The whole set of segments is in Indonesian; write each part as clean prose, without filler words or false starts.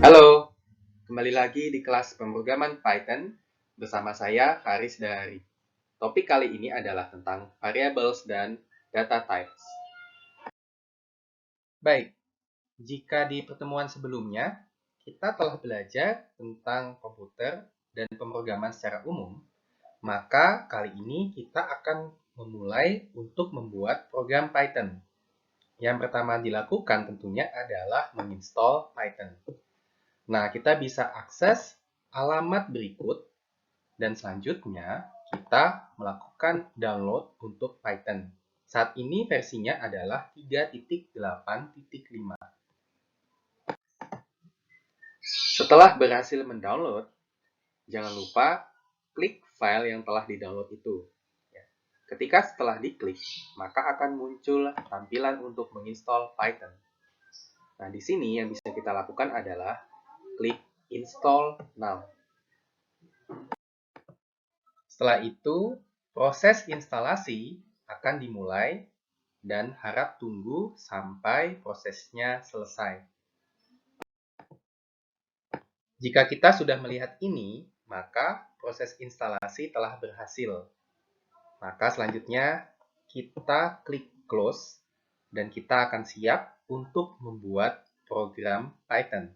Halo, kembali lagi di kelas pemrograman Python bersama saya Haris Dahari. Topik kali ini adalah tentang variables dan data types. Baik, jika di pertemuan sebelumnya kita telah belajar tentang komputer dan pemrograman secara umum, maka kali ini kita akan memulai untuk membuat program Python. Yang pertama dilakukan tentunya adalah menginstal Python. Nah, kita bisa akses alamat berikut dan selanjutnya kita melakukan download untuk Python. Saat ini versinya adalah 3.8.5. Setelah berhasil mendownload, jangan lupa klik file yang telah di-download itu. Ketika setelah diklik, maka akan muncul tampilan untuk menginstal Python. Nah, di sini yang bisa kita lakukan adalah klik install now. Setelah itu, proses instalasi akan dimulai dan harap tunggu sampai prosesnya selesai. Jika kita sudah melihat ini, maka proses instalasi telah berhasil. Maka selanjutnya kita klik close dan kita akan siap untuk membuat program Python.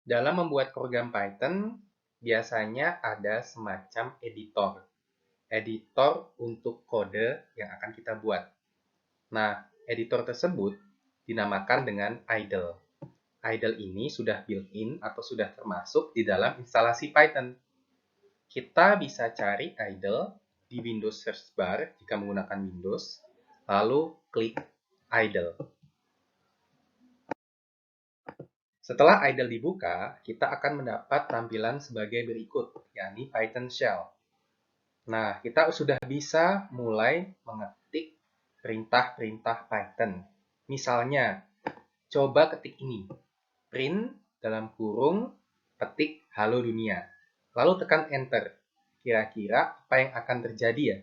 Dalam membuat program Python, biasanya ada semacam editor untuk kode yang akan kita buat. Nah, editor tersebut dinamakan dengan idle. Idle ini sudah built-in atau sudah termasuk di dalam instalasi Python. Kita bisa cari idle di Windows Search Bar jika menggunakan Windows, lalu klik idle. Setelah idle dibuka, kita akan mendapat tampilan sebagai berikut, yakni Python Shell. Nah, kita sudah bisa mulai mengetik perintah-perintah Python. Misalnya, coba ketik ini, print dalam kurung petik halo dunia. Lalu tekan enter. Kira-kira apa yang akan terjadi ya?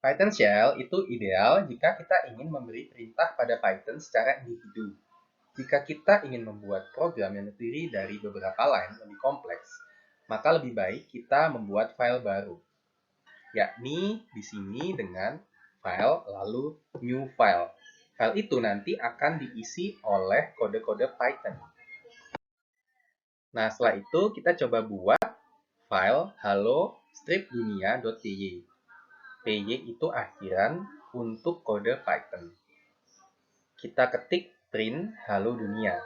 Python Shell itu ideal jika kita ingin memberi perintah pada Python secara individu. Jika kita ingin membuat program yang terdiri dari beberapa line lebih kompleks, maka lebih baik kita membuat file baru, yakni di sini dengan file lalu new file. File itu nanti akan diisi oleh kode-kode Python. Nah, setelah itu kita coba buat file halo stripdunia.py. Py itu akhiran untuk kode Python. Kita ketik print halo dunia.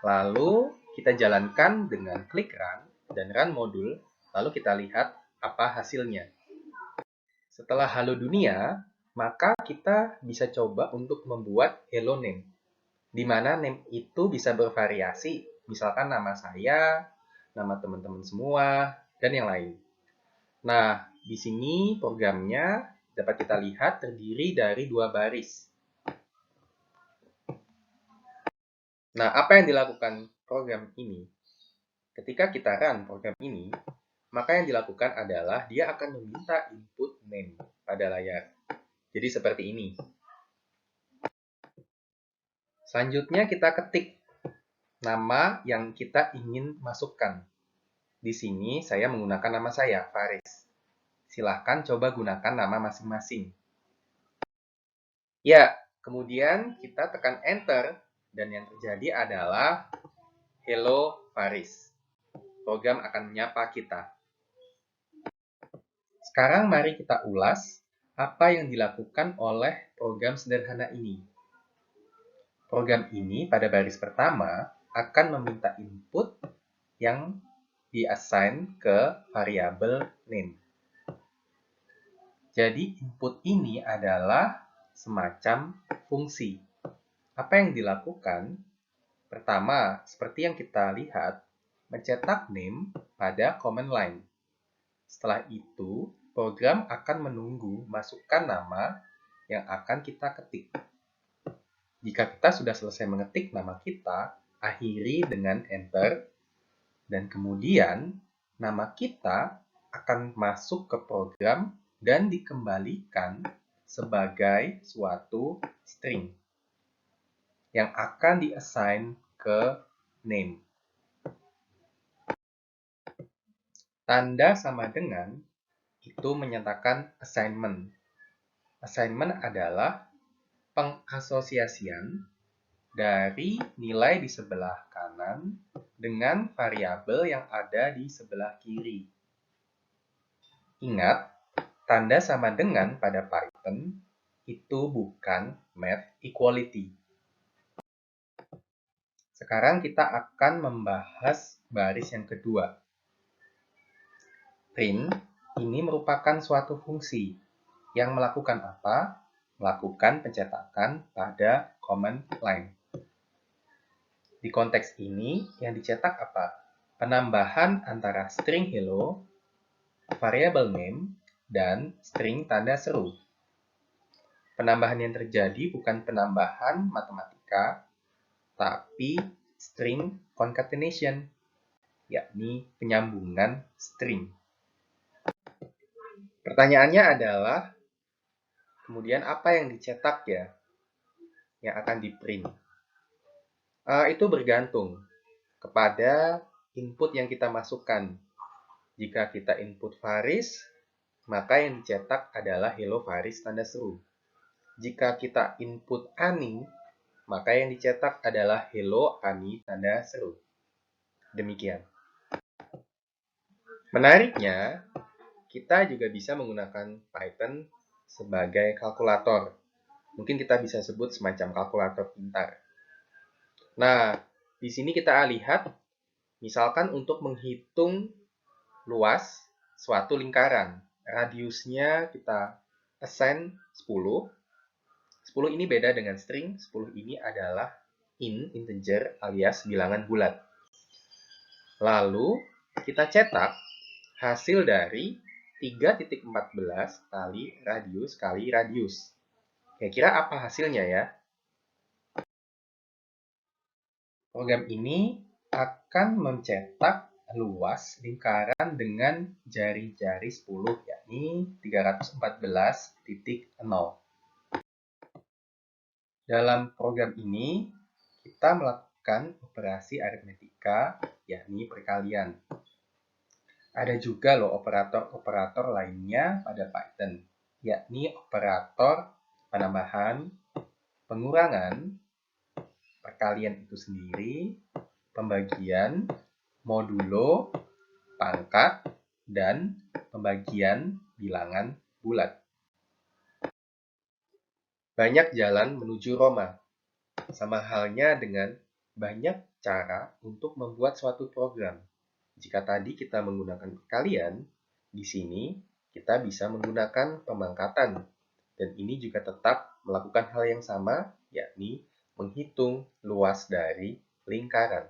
Lalu kita jalankan dengan klik run dan run modul, lalu kita lihat apa hasilnya. Setelah halo dunia, maka kita bisa coba untuk membuat hello name, di mana name itu bisa bervariasi, misalkan nama saya, nama teman-teman semua, dan yang lain. Nah, di sini programnya dapat kita lihat terdiri dari 2 baris. Nah, apa yang dilakukan program ini? Ketika kita run program ini, maka yang dilakukan adalah dia akan meminta input name pada layar. Jadi seperti ini. Selanjutnya kita ketik nama yang kita ingin masukkan. Di sini saya menggunakan nama saya, Faris. Silahkan coba gunakan nama masing-masing. Ya, kemudian kita tekan enter dan yang terjadi adalah hello Faris. Program akan menyapa kita. Sekarang mari kita ulas apa yang dilakukan oleh program sederhana ini. Program ini pada baris pertama akan meminta input yang diassign ke variabel name. Jadi input ini adalah semacam fungsi. Apa yang dilakukan? Pertama, seperti yang kita lihat, mencetak name pada command line. Setelah itu, program akan menunggu masukan nama yang akan kita ketik. Jika kita sudah selesai mengetik nama kita, akhiri dengan enter, dan kemudian nama kita akan masuk ke program dan dikembalikan sebagai suatu string. yang akan di-assign ke name. Tanda sama dengan itu menyatakan assignment. Assignment adalah pengasosiasian dari nilai di sebelah kanan dengan variabel yang ada di sebelah kiri. Ingat, tanda sama dengan pada Python itu bukan math equality. Sekarang kita akan membahas baris yang kedua. Print ini merupakan suatu fungsi yang melakukan apa? Melakukan pencetakan pada command line. Di konteks ini, yang dicetak apa? Penambahan antara string hello, variable name, dan string tanda seru. Penambahan yang terjadi bukan penambahan matematika, tapi string concatenation, yakni penyambungan string. Pertanyaannya adalah, kemudian apa yang dicetak ya, yang akan di-print? Itu bergantung kepada input yang kita masukkan. Jika kita input Faris, maka yang dicetak adalah hello Faris tanda seru. Jika kita input Ani, maka yang dicetak adalah hello Ani tanda seru. Demikian. Menariknya, kita juga bisa menggunakan Python sebagai kalkulator. Mungkin kita bisa sebut semacam kalkulator pintar. Nah, di sini kita lihat, misalkan untuk menghitung luas suatu lingkaran. Radiusnya kita assign 10. 10 ini beda dengan string. 10 ini adalah integer alias bilangan bulat. Lalu kita cetak hasil dari 3.14 kali radius. Kira-kira apa hasilnya ya? Program ini akan mencetak luas lingkaran dengan jari-jari 10, yakni 314.0. Dalam program ini, kita melakukan operasi aritmetika, yakni perkalian. Ada juga loh operator-operator lainnya pada Python, yakni operator penambahan, pengurangan, perkalian itu sendiri, pembagian, modulo, pangkat, dan pembagian bilangan bulat. Banyak jalan menuju Roma, sama halnya dengan banyak cara untuk membuat suatu program. Jika tadi kita menggunakan perkalian, di sini kita bisa menggunakan pemangkatan. Dan ini juga tetap melakukan hal yang sama, yakni menghitung luas dari lingkaran.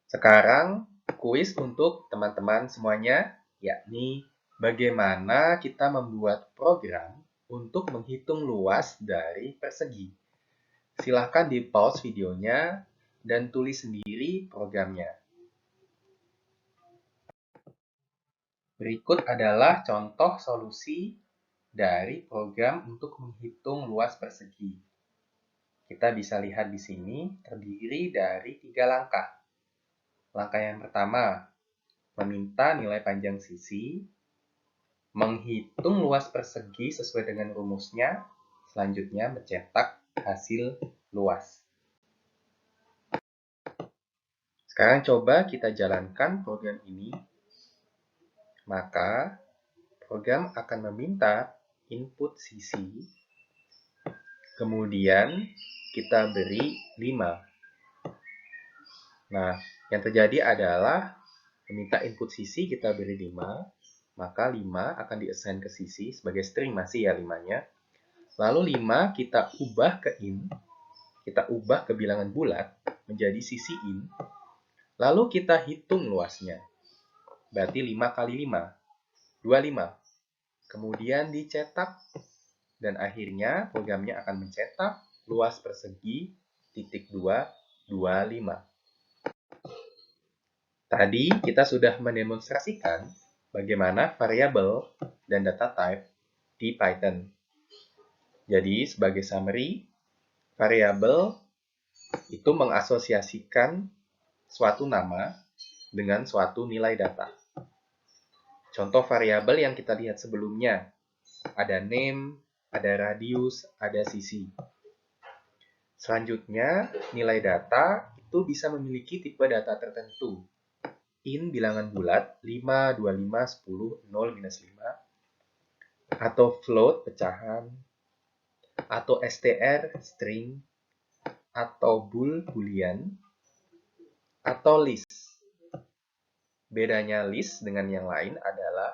Sekarang, kuis untuk teman-teman semuanya, yakni bagaimana kita membuat program untuk menghitung luas dari persegi. Silahkan di-pause videonya dan tulis sendiri programnya. Berikut adalah contoh solusi dari program untuk menghitung luas persegi. Kita bisa lihat di sini terdiri dari 3 langkah. Langkah yang pertama, meminta nilai panjang sisi, menghitung luas persegi sesuai dengan rumusnya, selanjutnya mencetak hasil luas. Sekarang coba kita jalankan program ini. Maka program akan meminta input sisi, kemudian kita beri 5. Nah, yang terjadi adalah meminta input sisi kita beri 5, maka 5 akan di-assign ke sisi sebagai string masih ya 5-nya. Lalu 5 kita ubah ke in, kita ubah ke bilangan bulat menjadi sisi in. Lalu kita hitung luasnya. Berarti 5 kali 5, 25. Kemudian dicetak dan akhirnya programnya akan mencetak luas persegi titik 225. Tadi kita sudah mendemonstrasikan bagaimana variabel dan data type di Python. Jadi sebagai summary, Variabel itu mengasosiasikan suatu nama dengan suatu nilai data. Contoh variabel yang kita lihat sebelumnya, ada name, ada radius, ada sisi. Selanjutnya, nilai data itu bisa memiliki tipe data tertentu. In bilangan bulat 5, 25, 10, 0, minus 5, atau float pecahan, atau str string, atau bool boolean, atau list. Bedanya list dengan yang lain adalah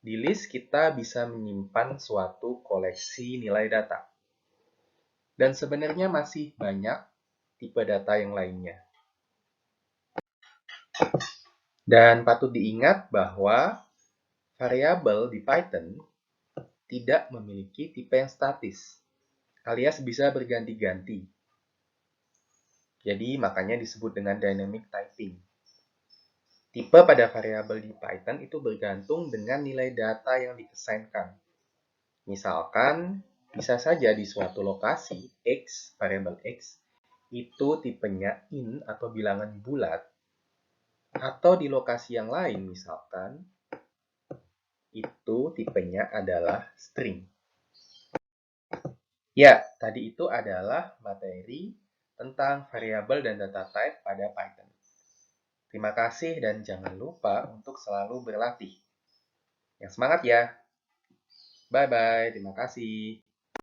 di list kita bisa menyimpan suatu koleksi nilai data. Dan sebenarnya masih banyak tipe data yang lainnya. Dan patut diingat bahwa variabel di Python tidak memiliki tipe yang statis, alias bisa berganti-ganti. Jadi makanya disebut dengan dynamic typing. Tipe pada variabel di Python itu bergantung dengan nilai data yang diassignkan. Misalkan, bisa saja di suatu lokasi, X, variabel X, itu tipenya in atau bilangan bulat, atau di lokasi yang lain, misalkan, itu tipenya adalah string. Ya, tadi itu adalah materi tentang variabel dan data type pada Python. Terima kasih dan jangan lupa untuk selalu berlatih. Yang semangat ya! Bye-bye, terima kasih.